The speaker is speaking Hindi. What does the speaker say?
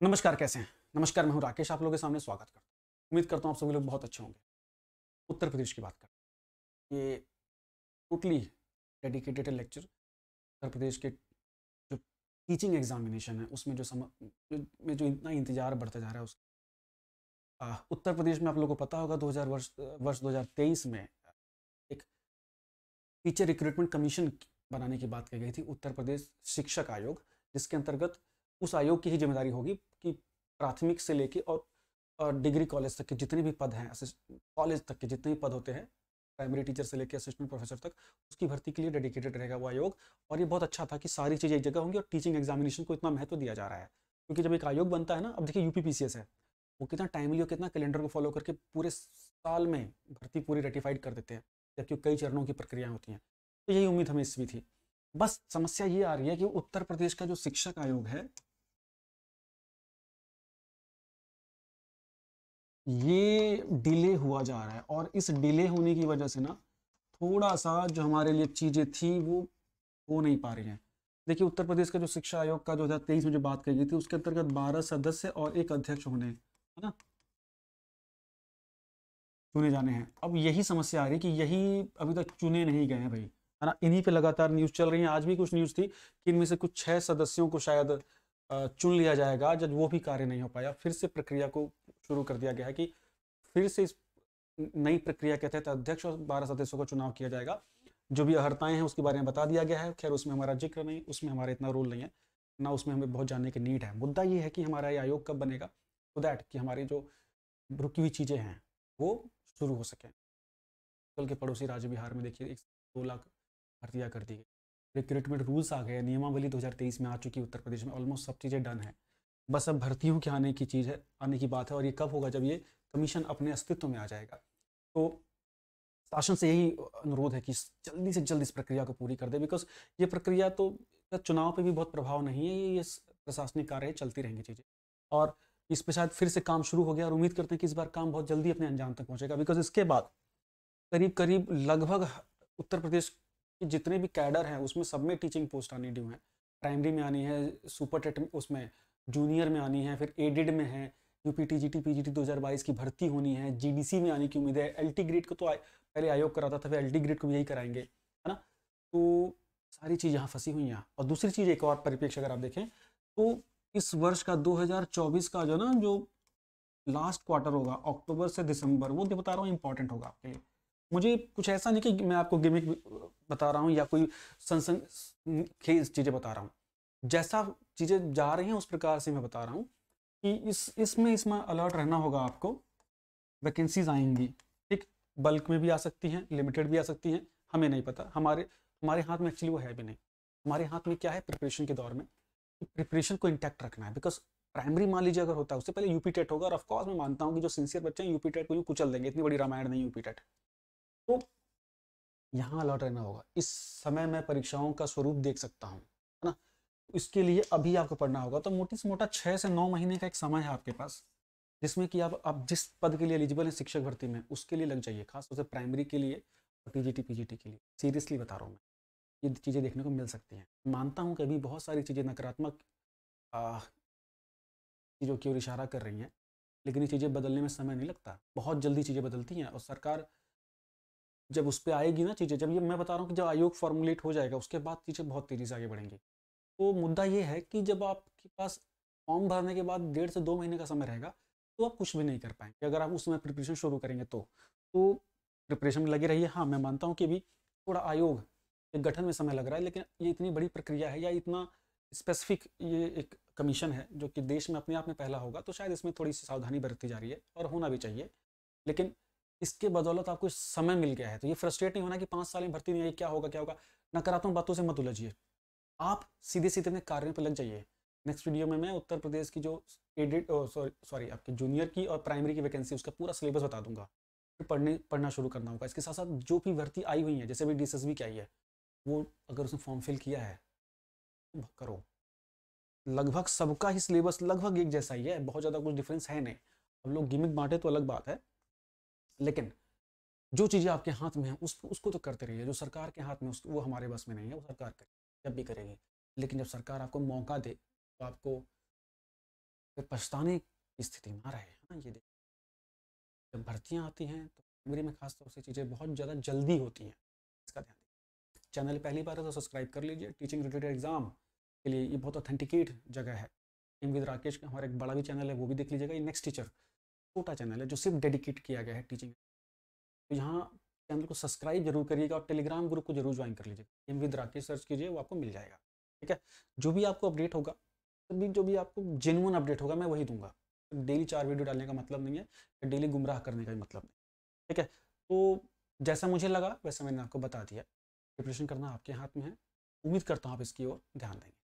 नमस्कार, कैसे हैं? नमस्कार, मैं हूं राकेश, आप लोगों के सामने स्वागत करता हूं। उम्मीद करता हूं आप सभी लोग बहुत अच्छे होंगे। उत्तर प्रदेश की बात करते हैं। ये totally dedicated lecture Uttar Pradesh के जो टीचिंग एग्जामिनेशन है उसमें जो इतना इंतजार बढ़ता जा रहा है उत्तर प्रदेश में आप लोगों को पता होगा 2000 वर्ष 2023 में एक टीचर रिक्रूटमेंट कमीशन बनाने की बात कही गई थी, उत्तर प्रदेश शिक्षक आयोग, जिसके अंतर्गत उस आयोग की ही जिम्मेदारी होगी कि प्राथमिक से लेके और डिग्री कॉलेज तक के जितने भी पद हैं, कॉलेज तक के जितने भी पद होते हैं, प्राइमरी टीचर से लेकर असिस्टेंट प्रोफेसर तक, उसकी भर्ती के लिए डेडिकेटेड रहेगा वो आयोग। और ये बहुत अच्छा था कि सारी चीज़ें एक जगह होंगी और टीचिंग एग्जामिनेशन को इतना महत्व दिया जा रहा है, क्योंकि जब एक आयोग बनता है ना, अब देखिए यूपीपीसीएस है, वो कितना टाइमली और कितना कैलेंडर को फॉलो करके पूरे साल में भर्ती पूरी रेटिफाइड कर देते हैं, जबकि कई चरणों की प्रक्रिया होती हैं। तो यही उम्मीद हमें इससे भी थी। बस समस्या ये आ रही है कि उत्तर प्रदेश का जो शिक्षक आयोग है, ये डिले हुआ जा रहा है और इस डिले होने की वजह से ना थोड़ा सा जो हमारे लिए चीज़ें थी वो हो नहीं पा रही हैं। देखिए, उत्तर प्रदेश का जो शिक्षा आयोग का 2023 में जो बात कही गई थी, उसके अंतर्गत 12 सदस्य और एक अध्यक्ष होने, है ना, चुने जाने हैं। अब यही समस्या आ रही है कि यही अभी तक चुने नहीं गए हैं भाई, है ना। इन्हीं पे लगातार न्यूज़ चल रही है। आज भी कुछ न्यूज़ थी कि इनमें से कुछ 6 सदस्यों को शायद चुन लिया जाएगा, जब वो भी कार्य नहीं हो पाया, फिर से प्रक्रिया को शुरू कर दिया गया है कि फिर से इस नई प्रक्रिया के तहत अध्यक्ष और 12 सदस्यों का चुनाव किया जाएगा। जो भी अहर्ताएं हैं उसके बारे में बता दिया गया है। खैर, उसमें हमारा जिक्र नहीं, उसमें हमारा इतना रोल नहीं है ना, उसमें हमें बहुत जानने की नीड है। मुद्दा ये है कि हमारा ये आयोग कब बनेगा, सो दैट कि हमारी जो रुकी हुई चीज़ें हैं वो शुरू हो सकें। कल के पड़ोसी राज्य बिहार में देखिए 2 लाख भर्तियाँ कर दी गई, रिक्रूटमेंट रूल्स आ गए, नियमावली 2023 में आ चुकी है, उत्तर प्रदेश में ऑलमोस्ट सब चीज़ें डन है। बस अब भर्तियों के आने की चीज़ है, आने की बात है। और ये कब होगा? जब ये कमीशन अपने अस्तित्व में आ जाएगा। तो शासन से यही अनुरोध है कि जल्दी से जल्द इस प्रक्रिया को पूरी कर दे, बिकॉज ये प्रक्रिया तो चुनाव पे भी बहुत प्रभाव नहीं है, ये प्रशासनिक कार्य चलती रहेंगी चीज़ें। और इस पे शायद फिर से काम शुरू हो गया और उम्मीद करते हैं कि इस बार काम बहुत जल्दी अपने अंजाम तक पहुंचेगा, बिकॉज इसके बाद करीब करीब लगभग उत्तर प्रदेश के जितने भी कैडर हैं उसमें सब में टीचिंग पोस्ट आनी ड्यू है। प्राइमरी में आनी है, सुपर टेट उसमें जूनियर में आनी है, फिर एडेड में है, यूपी टीजीटी पीजीटी 2022 की भर्ती होनी है, जीडीसी में आने की उम्मीद है। एलटी ग्रेड को तो पहले आयोग कराता था, फिर एलटी ग्रेड को भी यही कराएंगे, है ना। तो सारी चीज़ यहाँ फंसी हुई हैं। और दूसरी चीज़, एक और परिप्रेक्ष्य अगर आप देखें तो इस वर्ष का 2024 का जो ना जो लास्ट क्वार्टर होगा, अक्टूबर से दिसंबर, वो बता रहा हूँ इंपॉर्टेंट होगा आपके लिए। मुझे कुछ ऐसा नहीं कि मैं आपको गिमिक बता रहा हूँ या कोई खेज चीज़ें बता रहा हूँ। जैसा चीज़ें जा रही हैं उस प्रकार से मैं बता रहा हूँ कि इसमें अलर्ट रहना होगा आपको। वैकेंसीज आएंगी, ठीक, बल्क में भी आ सकती हैं, लिमिटेड भी आ सकती हैं, हमें नहीं पता। हमारे हमारे हाथ में एक्चुअली वो है भी नहीं। हमारे हाथ में क्या है, प्रिपरेशन के दौर में प्रिपरेशन को इंटैक्ट रखना है। बिकॉज प्राइमरी मान लीजिए अगर होता है, उससे पहले यूपी टेट होगा, और ऑफकोर्स मैं मानता हूँ कि जो सिंसियर बच्चे हैं यूपी टेट को यूँ कुचल देंगे, इतनी बड़ी रामायण नहीं यूपी टेट। तो यहाँ अलर्ट रहना होगा। इस समय मैं परीक्षाओं का स्वरूप देख सकता हूँ, है ना। इसके लिए अभी आपको पढ़ना होगा, तो मोटी से मोटा 6 से 9 महीने का एक समय है आपके पास, जिसमें कि आप जिस पद के लिए एलिजिबल है शिक्षक भर्ती में, उसके लिए लग जाइए, खास तौर से प्राइमरी के लिए और टीजीटी पीजीटी के लिए। सीरियसली बता रहा हूँ मैं, ये चीज़ें देखने को मिल सकती हैं। मानता हूँ कि अभी बहुत सारी चीज़ें नकारात्मक चीज़ों की ओर इशारा कर रही हैं, लेकिन ये चीज़ें बदलने में समय नहीं लगता, बहुत जल्दी चीज़ें बदलती हैं। और सरकार जब उस पर आएगी ना चीज़ें, जब ये मैं बता रहा हूँ कि जब आयोग फॉर्मुलेट हो जाएगा, उसके बाद चीज़ें बहुत तेज़ी से आगे बढ़ेंगी। तो मुद्दा ये है कि जब आपके पास फॉर्म भरने के बाद 1.5 से 2 महीने का समय रहेगा, तो आप कुछ भी नहीं कर पाएंगे अगर आप उस समय प्रिपरेशन शुरू करेंगे तो प्रिपरेशन में लगे रहिए। हाँ, मैं मानता हूँ कि अभी थोड़ा आयोग के गठन में समय लग रहा है, लेकिन ये इतनी बड़ी प्रक्रिया है या इतना स्पेसिफिक ये एक कमीशन है जो कि देश में अपने आप में पहला होगा, तो शायद इसमें थोड़ी सी सावधानी बरती जा रही है और होना भी चाहिए। लेकिन इसके बदौलत आपको समय मिल गया है, तो ये फ्रस्ट्रेट नहीं होना कि 5 साल में भर्ती नहीं आई, क्या होगा क्या होगा। नकारात्मक बातों से मत उलझिए, आप सीधे सीधे अपने कार्यों पर लग जाइए। नेक्स्ट वीडियो में मैं उत्तर प्रदेश की जो एडिट सॉरी आपके जूनियर की और प्राइमरी की वैकेंसी, उसका पूरा सिलेबस बता दूंगा। फिर पढ़ना शुरू करना होगा। इसके साथ साथ जो भी भर्ती आई हुई है, जैसे भी DSSB की आई है, वो अगर उसने फॉर्म फिल किया है तो करो। लगभग सबका ही सिलेबस लगभग एक जैसा ही है, बहुत ज़्यादा कुछ डिफरेंस है नहीं। अब लोग गिमिक बांटे तो अलग बात है, लेकिन जो चीज़ें आपके हाथ में है उसको तो करते रहिए। जो सरकार के हाथ में वो हमारे बस में नहीं है, वो सरकार करेगी, जब भी करेगी। लेकिन जब सरकार आपको मौका दे तो आपको फिर पछताने की स्थिति ना रहे, है ना। ये देखिए जब भर्तियाँ आती हैं तो मेरे में खास तौर से चीज़ें बहुत ज़्यादा जल्दी होती हैं, इसका ध्यान रखिए। चैनल पहली बार है तो सब्सक्राइब कर लीजिए। टीचिंग रिलेटेड एग्जाम के लिए ये बहुत ऑथेंटिकेट जगह है। टीम विद राकेश का हमारा एक बड़ा भी चैनल है, वो भी देख लीजिएगा। ये नेक्स्ट टीचर छोटा चैनल है जो सिर्फ डेडिकेट किया गया है टीचिंग। तो यहाँ चैनल को सब्सक्राइब जरूर करिएगा और टेलीग्राम ग्रुप को जरूर ज्वाइन कर लीजिएगा। टीम विद राकेश सर्च कीजिए, वो आपको मिल जाएगा। ठीक है, जो भी आपको अपडेट होगा, तभी जो भी आपको जेन्युइन अपडेट होगा मैं वही दूंगा। डेली 4 वीडियो डालने का मतलब नहीं है, डेली गुमराह करने का भी मतलब नहीं। ठीक है, तो जैसा मुझे लगा वैसा मैंने आपको बता दिया। प्रिपरेशन करना आपके हाथ में है। उम्मीद करता हूँ आप इसकी ओर ध्यान देंगे।